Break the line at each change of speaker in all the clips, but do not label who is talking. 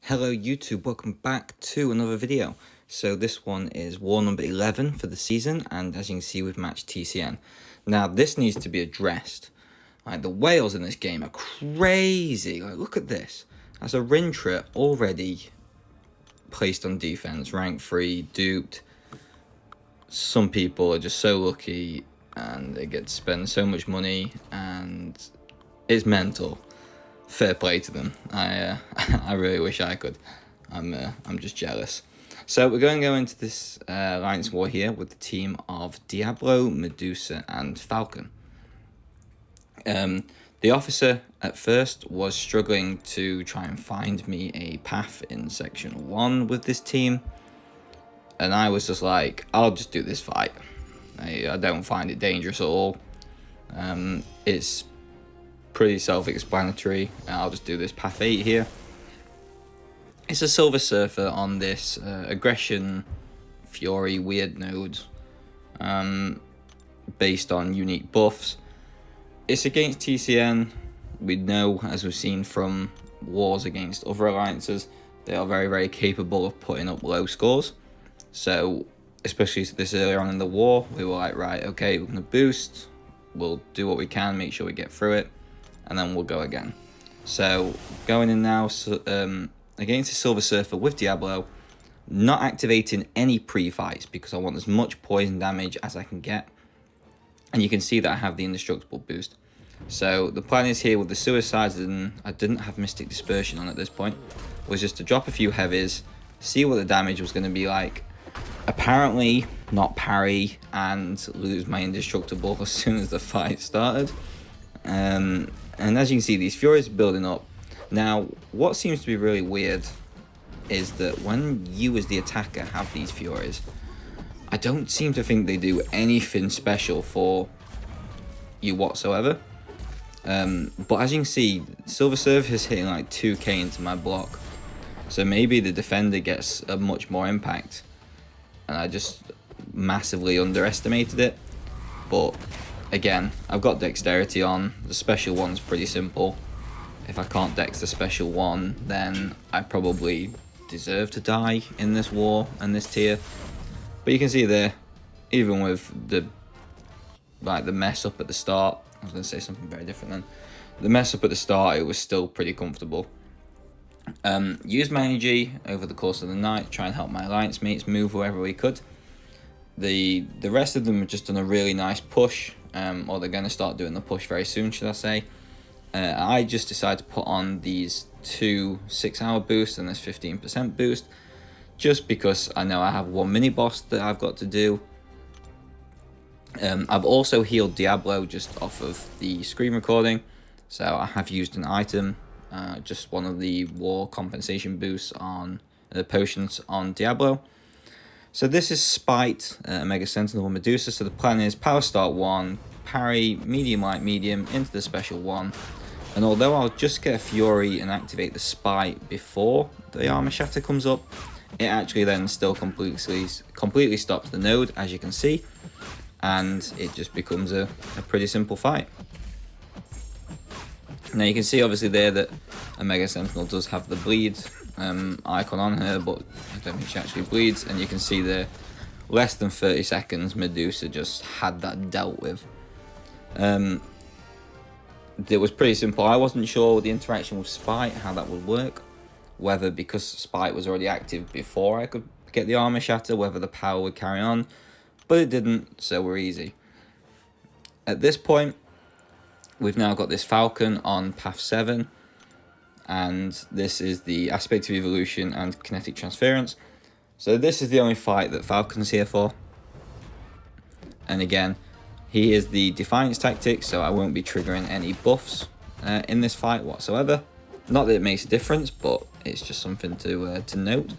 Hello YouTube, welcome back to another video. So this one is war number 11 for the season, and as you can see we've matched TCN. Now this needs to be addressed. Like, the whales in this game are crazy. Like, look at this. As a Rintra already placed on defense, rank 3, duped. Some people are just so lucky and they get to spend so much money, and it's mental. Fair play to them. I really wish I could. I'm just jealous. So we're going to go into this alliance war here with the team of Diablo, Medusa, and Falcon. The officer at first was struggling to try and find me a path in section 1 with this team, and I was just like, I'll just do this fight. I don't find it dangerous at all. It's pretty self-explanatory. I'll just do this path 8 here. It's a Silver Surfer on this aggression fury weird node, based on unique buffs. It's against TCN. We know, as we've seen from wars against other alliances, they are very, very capable of putting up low scores. So especially this earlier on in the war, we were like, right, okay, we're going to boost, we'll do what we can, make sure we get through it, and then we'll go again. So going in now against the Silver Surfer with Diablo, not activating any pre-fights because I want as much poison damage as I can get. And you can see that I have the indestructible boost. So the plan is here with the suicides, and I didn't have Mystic Dispersion on at this point, was just to drop a few heavies, see what the damage was going to be like, apparently not parry and lose my indestructible as soon as the fight started. And as you can see, these furies are building up. Now, what seems to be really weird is that when you as the attacker have these furies, I don't seem to think they do anything special for you whatsoever. But as you can see, Silver Surfer is hitting like 2k into my block. So maybe the defender gets a much more impact, and I just massively underestimated it. But again, I've got dexterity on. The special one's pretty simple. If I can't dex the special one, then I probably deserve to die in this war and this tier. But you can see there, even with the mess up at the start, I was going to say something very different then. The mess up at the start, it was still pretty comfortable. Used my energy over the course of the night to try and help my alliance mates move wherever we could. The rest of them have just done a really nice push, or they're going to start doing the push very soon, should I say. I just decided to put on these 2 6-hour boosts and this 15% boost, just because I know I have one mini boss that I've got to do. I've also healed Diablo just off of the screen recording, so I have used an item, just one of the war compensation boosts on the potions on Diablo. So this is Spite, Mega Sentinel, Medusa. So the plan is power start 1, parry, medium light, medium into the special 1. And although I'll just get a Fury and activate the Spite before the Armor Shatter comes up, it actually then still completely stops the node, as you can see. And it just becomes a pretty simple fight. Now you can see obviously there that a Mega Sentinel does have the bleed icon on her, but I don't think she actually bleeds. And you can see there, less than 30 seconds, Medusa just had that dealt with. It was pretty simple. I wasn't sure with the interaction with Spite how that would work, whether because Spite was already active before I could get the Armor Shatter, whether the power would carry on, but it didn't, so we're easy. At this point, we've now got this Falcon on path 7, and this is the Aspect of Evolution and Kinetic Transference. So this is the only fight that Falcon's here for. And again, he is the Defiance tactic, so I won't be triggering any buffs in this fight whatsoever. Not that it makes a difference, but it's just something to note.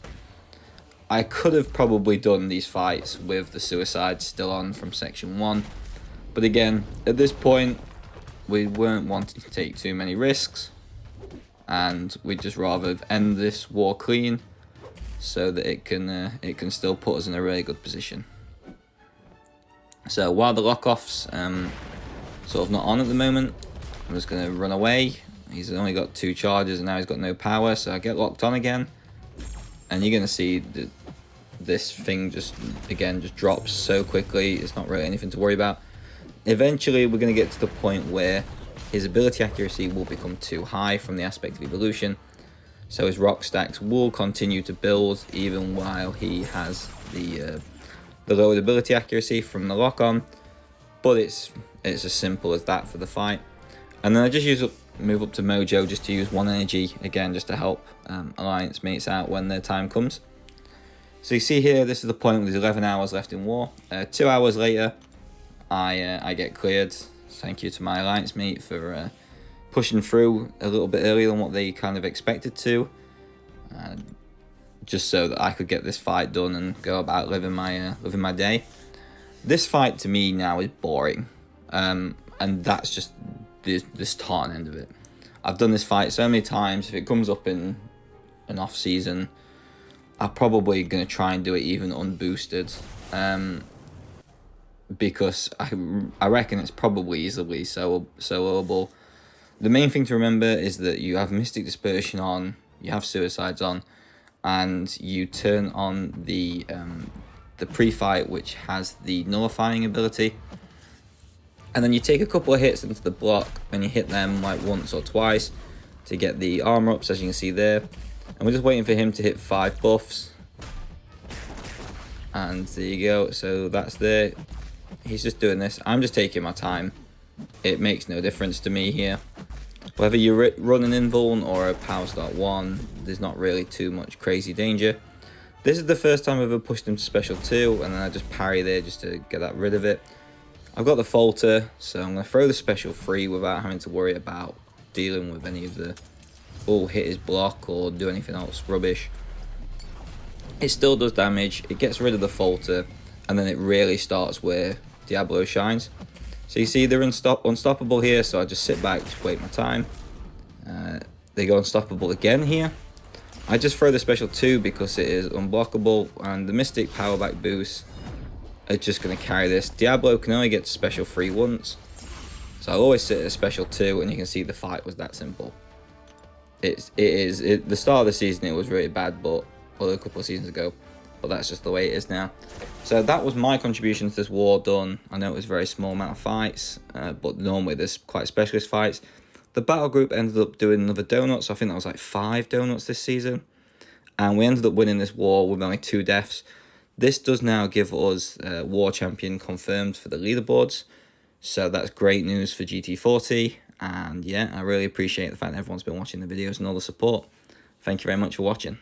I could have probably done these fights with the suicide still on from section 1. But again, at this point, we weren't wanting to take too many risks, and we'd just rather end this war clean so that it can still put us in a really good position. So while the lock-off's sort of not on at the moment, I'm just going to run away He's only got 2 charges and now he's got no power, so I get locked on again. And you're going to see that this thing just drops so quickly. It's not really anything to worry about. Eventually, we're going to get to the point where his ability accuracy will become too high from the aspect of evolution. So his rock stacks will continue to build even while he has the lowered ability accuracy from the lock-on. But it's as simple as that for the fight. And then I just move up to Mojo just to use 1 energy, again, just to help alliance mates out when their time comes. So you see here, this is the point where there's 11 hours left in war. 2 hours later, I get cleared. Thank you to my alliance mate for pushing through a little bit earlier than what they kind of expected to. Just so that I could get this fight done and go about living my day. This fight to me now is boring. And that's just the start and end of it. I've done this fight so many times. If it comes up in an off season, I'm probably going to try and do it even unboosted, because I reckon it's probably easily soloable. The main thing to remember is that you have Mystic Dispersion on, you have Suicides on, and you turn on the pre-fight, which has the nullifying ability. And then you take a couple of hits into the block and you hit them like once or twice to get the armor ups, as you can see there. And we're just waiting for him to hit 5 buffs. And there you go. So that's there. He's just doing this. I'm just taking my time. It makes no difference to me here. Whether you run an invuln or a power start 1, there's not really too much crazy danger. This is the first time I've ever pushed him to special 2, and then I just parry there just to get that rid of it. I've got the falter, so I'm going to throw the special 3 without having to worry about dealing with any of the hit his block or do anything else rubbish. It still does damage, it gets rid of the falter, and then it really starts where Diablo shines. So you see they're unstoppable here, so I just sit back, just wait my time. They go unstoppable again here. I just throw the special 2 because it is unblockable, and the Mystic power back boost is just going to carry this. Diablo can only get to special 3 once, so I always sit at a special 2, and you can see the fight was that simple. The start of the season it was really bad, but a couple of seasons ago, but that's just the way it is now. So that was my contribution to this war done. I know it was a very small amount of fights, but normally there's quite specialist fights. The battle group ended up doing another donut, so I think that was like 5 donuts this season, and we ended up winning this war with only 2 deaths. This does now give us war champion confirmed for the leaderboards, so that's great news for GT40. And yeah, I really appreciate the fact that everyone's been watching the videos and all the support. Thank you very much for watching.